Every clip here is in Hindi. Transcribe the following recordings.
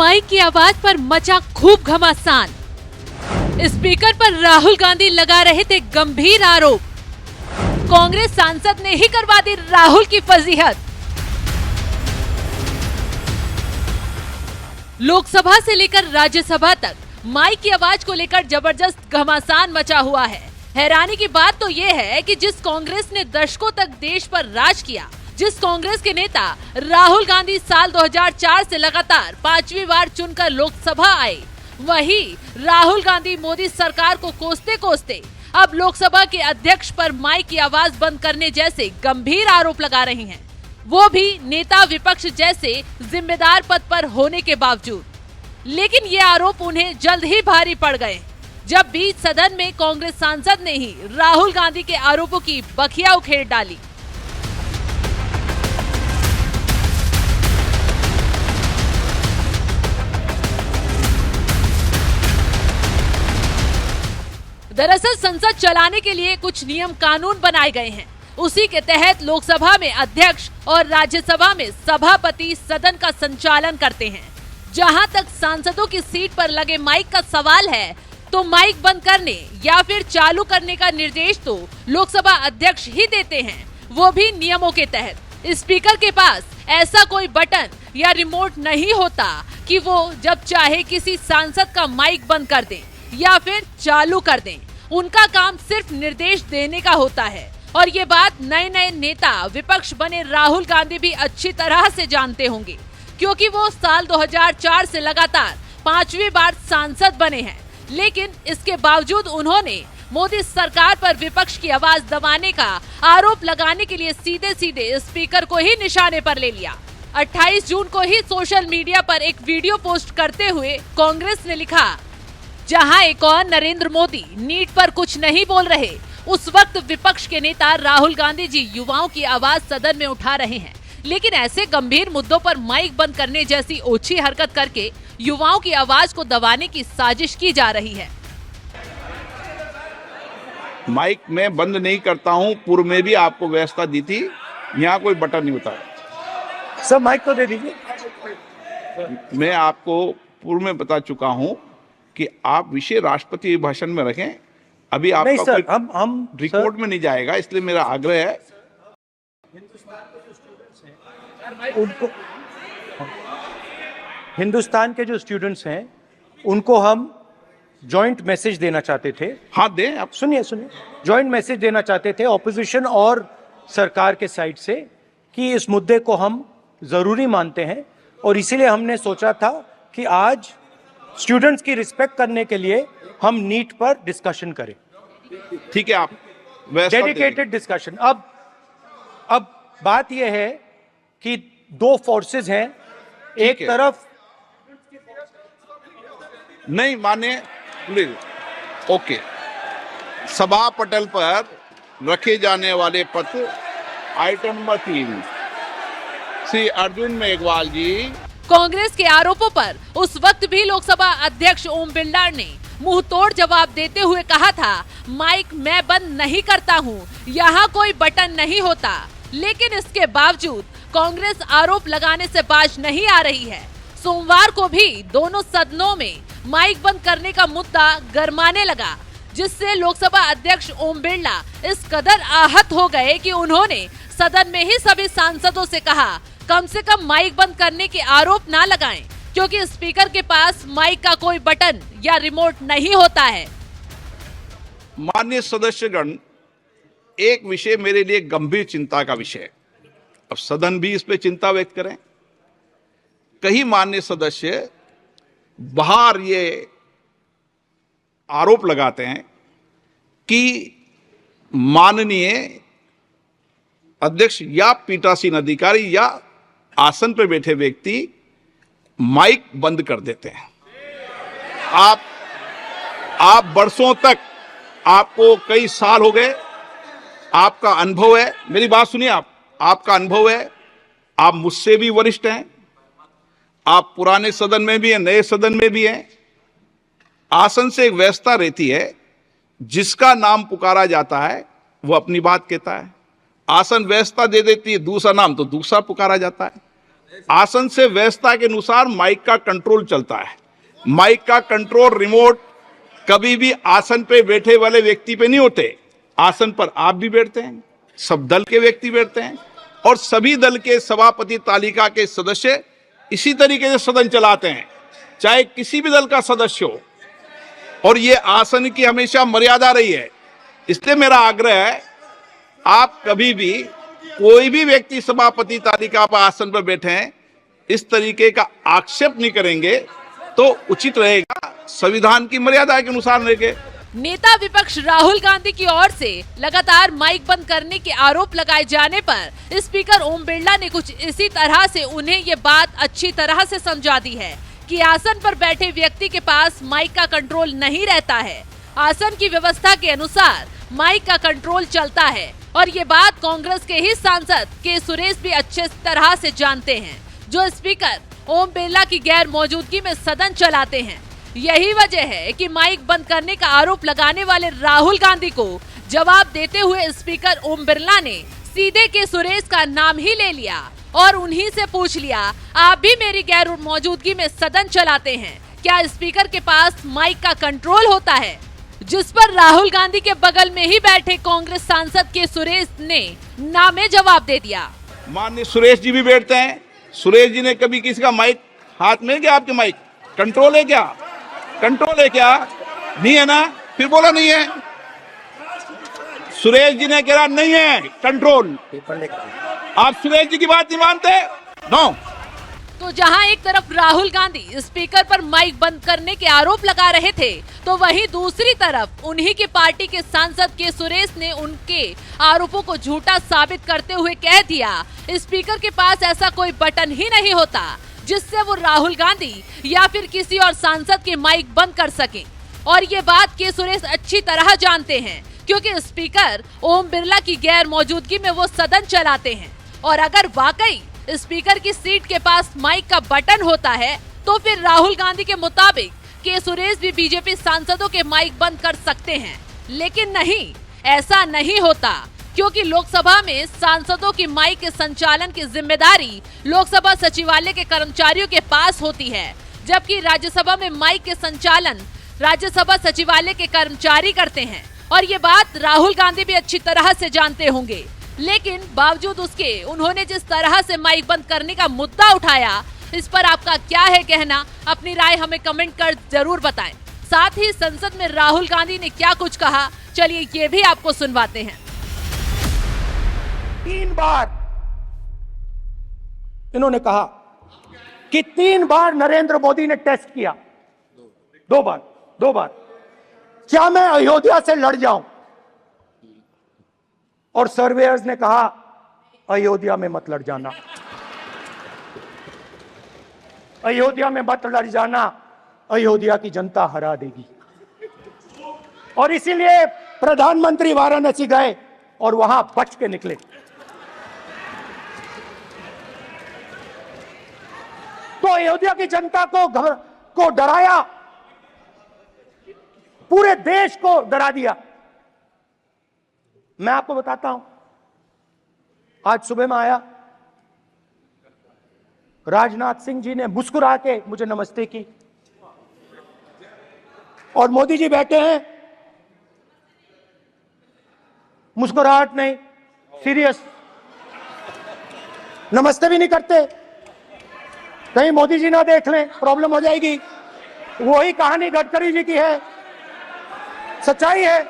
माइक की आवाज पर मचा खूब घमासान। स्पीकर पर राहुल गांधी लगा रहे थे गंभीर आरोप। कांग्रेस सांसद ने ही करवा दी राहुल की फजीहत। लोकसभा से लेकर राज्यसभा तक माइक की आवाज को लेकर जबरदस्त घमासान मचा हुआ है। हैरानी की बात तो ये है कि जिस कांग्रेस ने दशकों तक देश पर राज किया, जिस कांग्रेस के नेता राहुल गांधी साल 2004 से लगातार 5वीं बार चुनकर लोकसभा आए, वही राहुल गांधी मोदी सरकार को कोसते कोसते अब लोकसभा के अध्यक्ष पर माइक की आवाज बंद करने जैसे गंभीर आरोप लगा रहे हैं, वो भी नेता विपक्ष जैसे जिम्मेदार पद पर होने के बावजूद। लेकिन ये आरोप उन्हें जल्द ही भारी पड़ गए जब बीच सदन में कांग्रेस सांसद ने ही राहुल गांधी के आरोपों की बखिया उखेड़ डाली। दरअसल संसद चलाने के लिए कुछ नियम कानून बनाए गए हैं। उसी के तहत लोकसभा में अध्यक्ष और राज्यसभा में सभापति सदन का संचालन करते हैं। जहां तक सांसदों की सीट पर लगे माइक का सवाल है, तो माइक बंद करने या फिर चालू करने का निर्देश तो लोकसभा अध्यक्ष ही देते हैं, वो भी नियमों के तहत। स्पीकर के पास ऐसा कोई बटन या रिमोट नहीं होता कि वो जब चाहे किसी सांसद का माइक बंद कर दें या फिर चालू कर दें। उनका काम सिर्फ निर्देश देने का होता है और ये बात नए नए नेता विपक्ष बने राहुल गांधी भी अच्छी तरह से जानते होंगे, क्योंकि वो साल 2004 से लगातार 5वीं बार सांसद बने हैं। लेकिन इसके बावजूद उन्होंने मोदी सरकार पर विपक्ष की आवाज दबाने का आरोप लगाने के लिए सीधे सीधे स्पीकर को ही निशाने पर ले लिया। 28 जून को ही सोशल मीडिया पर एक वीडियो पोस्ट करते हुए कांग्रेस ने लिखा, जहां एक और नरेंद्र मोदी नीट पर कुछ नहीं बोल रहे, उस वक्त विपक्ष के नेता राहुल गांधी जी युवाओं की आवाज सदन में उठा रहे हैं। लेकिन ऐसे गंभीर मुद्दों पर माइक बंद करने जैसी ओछी हरकत करके युवाओं की आवाज को दबाने की साजिश की जा रही है। माइक मैं बंद नहीं करता हूं, पूर्व में भी आपको व्यवस्था दी थी, यहाँ कोई बटन नहीं होता। सर माइक तो दे दीजिए। मैं आपको पूर्व में बता चुका हूं कि आप विषय राष्ट्रपति भाषण में रखें। अभी आपका नहीं सर, कोई हम रिकॉर्ड में नहीं जाएगा, इसलिए मेरा आग्रह है उनको, हिंदुस्तान के जो स्टूडेंट्स हैं उनको हम जॉइंट मैसेज देना चाहते थे। हाँ दें आप। सुनिए जॉइंट मैसेज देना चाहते थे ऑपोजिशन और सरकार के साइड से कि इस मुद्दे को हम जरूरी मानते हैं और इसीलिए हमने सोचा था कि आज स्टूडेंट्स की रिस्पेक्ट करने के लिए हम नीट पर डिस्कशन करें। ठीक है, आप डेडिकेटेड डिस्कशन। अब बात यह है कि दो फोर्सेस हैं, एक तरफ नहीं माने प्लीज। ओके, सभा पटल पर रखे जाने वाले पत्र आइटम नंबर 3 श्री अर्जुन मेघवाल जी। कांग्रेस के आरोपों पर उस वक्त भी लोकसभा अध्यक्ष ओम बिरला ने मुंह तोड़ जवाब देते हुए कहा था, माइक मैं बंद नहीं करता हूं, यहाँ कोई बटन नहीं होता। लेकिन इसके बावजूद कांग्रेस आरोप लगाने से बाज नहीं आ रही है। सोमवार को भी दोनों सदनों में माइक बंद करने का मुद्दा गरमाने लगा, जिससे लोकसभा अध्यक्ष ओम बिरला इस कदर आहत हो गए कि उन्होंने सदन में ही सभी सांसदों से कहा, कम से कम माइक बंद करने के आरोप ना लगाएं, क्योंकि स्पीकर के पास माइक का कोई बटन या रिमोट नहीं होता है। माननीय सदस्यगण, एक विषय मेरे लिए गंभीर चिंता का विषय है। अब सदन भी इस पे चिंता व्यक्त करें। कई माननीय सदस्य बाहर ये आरोप लगाते हैं कि माननीय अध्यक्ष या पीठासीन अधिकारी या आसन पर बैठे व्यक्ति माइक बंद कर देते हैं। आप वर्षों तक, आपको कई साल हो गए, आपका अनुभव है, मेरी बात सुनिए, आपका अनुभव है, आप मुझसे भी वरिष्ठ हैं, आप पुराने सदन में भी हैं, नए सदन में भी हैं। आसन से एक व्यवस्था रहती है, जिसका नाम पुकारा जाता है वो अपनी बात कहता है। आसन व्यवस्था दे देती है, दूसरा नाम तो दूसरा पुकारा जाता है। आसन से व्यवस्था के अनुसार माइक का कंट्रोल चलता है। माइक का कंट्रोल रिमोट कभी भी आसन पे बैठे वाले व्यक्ति पे नहीं होते। आसन पर आप भी बैठते हैं, सब दल के व्यक्ति बैठते हैं और सभी दल के सभापति तालिका के सदस्य इसी तरीके से सदन चलाते हैं, चाहे किसी भी दल का सदस्य हो। और ये आसन की हमेशा मर्यादा रही है। इसलिए मेरा आग्रह है, आप कभी भी कोई भी व्यक्ति सभापति तालिका पर आसन पर बैठे हैं, इस तरीके का आक्षेप नहीं करेंगे तो उचित रहेगा, संविधान की मर्यादा के अनुसार रहेंगे। नेता विपक्ष राहुल गांधी की ओर से लगातार माइक बंद करने के आरोप लगाए जाने पर स्पीकर ओम बिरला ने कुछ इसी तरह से उन्हें ये बात अच्छी तरह से समझा दी है कि आसन पर बैठे व्यक्ति के पास माइक का कंट्रोल नहीं रहता है। आसन की व्यवस्था के अनुसार माइक का कंट्रोल चलता है और ये बात कांग्रेस के ही सांसद के सुरेश भी अच्छे तरह से जानते हैं, जो स्पीकर ओम बिरला की गैर मौजूदगी में सदन चलाते हैं। यही वजह है कि माइक बंद करने का आरोप लगाने वाले राहुल गांधी को जवाब देते हुए स्पीकर ओम बिरला ने सीधे के सुरेश का नाम ही ले लिया और उन्हीं से पूछ लिया, आप भी मेरी गैर मौजूदगी में सदन चलाते हैं, क्या स्पीकर के पास माइक का कंट्रोल होता है? जिस पर राहुल गांधी के बगल में ही बैठे कांग्रेस सांसद के सुरेश ने नामे जवाब दे दिया। माननीय सुरेश जी भी बैठते हैं। सुरेश जी ने कभी किसी का माइक हाथ में क्या? आपके माइक कंट्रोल है क्या? कंट्रोल है क्या? नहीं है ना? फिर बोला नहीं है। सुरेश जी ने कहा नहीं है कंट्रोल। आप सुरेश जी की बात नहीं मानते? नो। तो जहां एक तरफ राहुल गांधी स्पीकर पर माइक बंद करने के आरोप लगा रहे थे, तो वहीं दूसरी तरफ उन्हीं की पार्टी के सांसद के सुरेश ने उनके आरोपों को झूठा साबित करते हुए कह दिया, स्पीकर के पास ऐसा कोई बटन ही नहीं होता जिससे वो राहुल गांधी या फिर किसी और सांसद के माइक बंद कर सके। और ये बात के सुरेश अच्छी तरह जानते हैं, क्योंकि स्पीकर ओम बिरला की गैर मौजूदगी में वो सदन चलाते हैं। और अगर वाकई स्पीकर की सीट के पास माइक का बटन होता है, तो फिर राहुल गांधी के मुताबिक के सुरेश भी बीजेपी सांसदों के माइक बंद कर सकते हैं। लेकिन नहीं, ऐसा नहीं होता, क्योंकि लोकसभा में सांसदों की माइक के संचालन की जिम्मेदारी लोकसभा सचिवालय के कर्मचारियों के पास होती है, जबकि राज्यसभा में माइक के संचालन राज्यसभा सचिवालय के कर्मचारी करते हैं। और ये बात राहुल गांधी भी अच्छी तरह से जानते होंगे। लेकिन बावजूद उसके उन्होंने जिस तरह से माइक बंद करने का मुद्दा उठाया, इस पर आपका क्या है कहना? अपनी राय हमें कमेंट कर जरूर बताएं। साथ ही संसद में राहुल गांधी ने क्या कुछ कहा, चलिए ये भी आपको सुनवाते हैं। 3 बार इन्होंने कहा कि 3 बार नरेंद्र मोदी ने टेस्ट किया। 2 बार क्या मैं अयोध्या से लड़ जाऊं? और सर्वेयर्स ने कहा अयोध्या में मत लड़ जाना, अयोध्या में मत लड़ जाना, अयोध्या की जनता हरा देगी। और इसीलिए प्रधानमंत्री वाराणसी गए और वहां बच के निकले। तो अयोध्या की जनता को डराया, पूरे देश को डरा दिया। मैं आपको बताता हूं, आज सुबह में आया, राजनाथ सिंह जी ने मुस्कुरा के मुझे नमस्ते की और मोदी जी बैठे हैं, मुस्कुराहट नहीं, सीरियस, नमस्ते भी नहीं करते। कहीं मोदी जी ना देख लें, प्रॉब्लम हो जाएगी। वही कहानी गडकरी जी की है, सच्चाई है।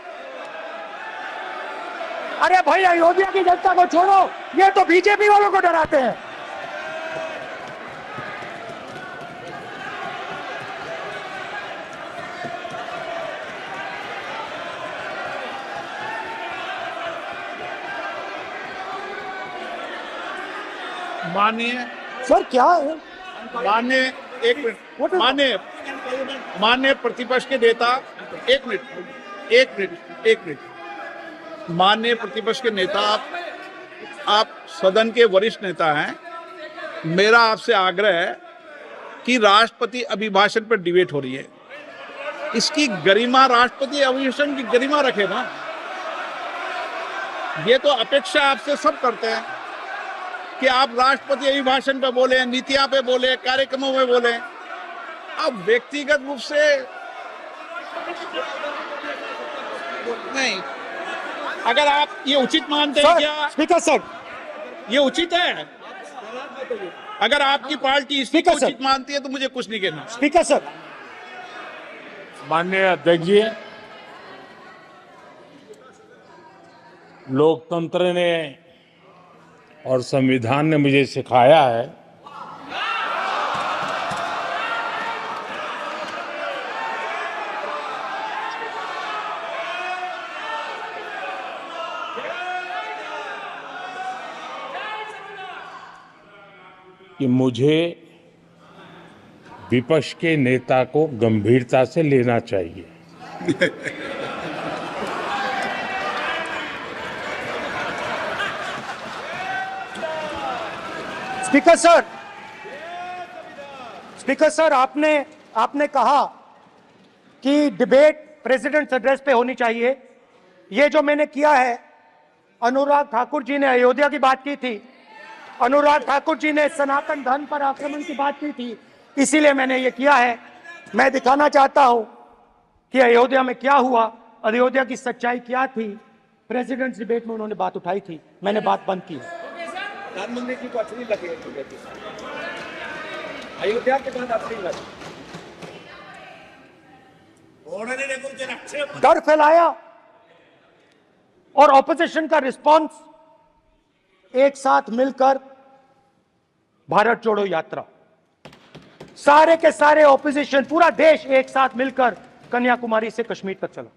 अरे भाई, अयोध्या की जनता को छोड़ो, ये तो बीजेपी वालों को डराते हैं। माननीय सर क्या है? माननीय एक मिनट, माननीय प्रतिपक्ष के नेता, एक मिनट, माननीय प्रतिपक्ष के नेता, आप सदन के वरिष्ठ नेता हैं। मेरा आपसे आग्रह है कि राष्ट्रपति अभिभाषण पर डिबेट हो रही है, इसकी गरिमा, राष्ट्रपति अभिभाषण की गरिमा रखे ना। ये तो अपेक्षा आपसे सब करते हैं कि आप राष्ट्रपति अभिभाषण पे बोले, नीतियां पे बोले, कार्यक्रमों में बोले, अब व्यक्तिगत रूप से नहीं। अगर आप ये उचित मानते हैं क्या? स्पीकर सर, ये उचित है? अगर आपकी पार्टी इसको स्पीकर सर। उचित मानती है तो मुझे कुछ नहीं कहना। स्पीकर सर, माननीय अध्यक्ष जी, लोकतंत्र ने और संविधान ने मुझे सिखाया है कि मुझे विपक्ष के नेता को गंभीरता से लेना चाहिए। स्पीकर सर, आपने कहा कि डिबेट प्रेसिडेंट्स एड्रेस पे होनी चाहिए। ये जो मैंने किया है, अनुराग ठाकुर जी ने अयोध्या की बात की थी, अनुराग ठाकुर जी ने सनातन धर्म पर आक्रमण की बात की थी, इसीलिए मैंने ये किया है। मैं दिखाना चाहता हूं कि अयोध्या में क्या हुआ, अयोध्या की सच्चाई क्या थी। प्रेसिडेंट्स डिबेट में उन्होंने बात उठाई थी, मैंने बात बंद की। प्रधानमंत्री जी को अच्छी लगी अयोध्या के बाद अच्छी लगी, डर फैलाया और ऑपोजिशन का रिस्पांस, एक साथ मिलकर भारत जोड़ो यात्रा, सारे के सारे ऑपोजिशन, पूरा देश एक साथ मिलकर कन्याकुमारी से कश्मीर तक चला।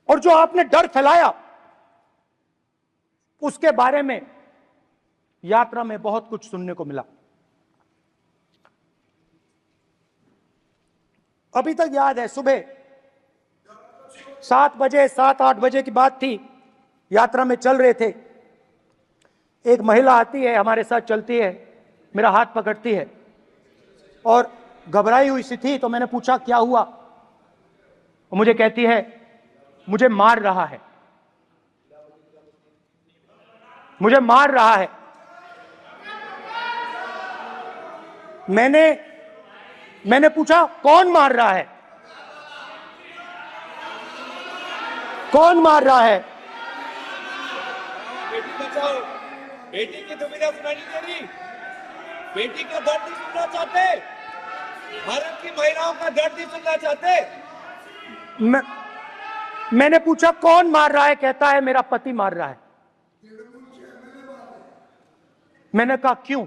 और जो आपने डर फैलाया, उसके बारे में यात्रा में बहुत कुछ सुनने को मिला। अभी तक याद है, सुबह 7 बजे 7-8 बजे की बात थी, यात्रा में चल रहे थे, एक महिला आती है, हमारे साथ चलती है, मेरा हाथ पकड़ती है और घबराई हुई सी थी। तो मैंने पूछा क्या हुआ, और मुझे कहती है मुझे मार रहा है, मुझे मार रहा है। मैंने पूछा कौन मार रहा है, कौन मार रहा है? बेटी बचाओ, बेटी की दुविधा सुनाई दे रही, बेटी का दर्द नहीं सुनना चाहते, भारत की महिलाओं का दर्द नहीं सुनना चाहते। मैंने पूछा कौन मार रहा है, कहता है मेरा पति मार रहा है। मैंने कहा क्यों?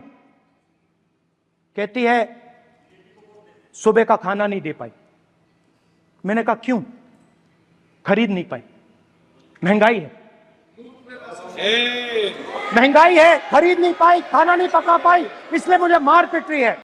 कहती है सुबह का खाना नहीं दे पाई। मैंने कहा क्यों? खरीद नहीं पाई, महंगाई है, महंगाई है, खरीद नहीं पाई, खाना नहीं पका पाई, इसलिए मुझे मार पिट रही है।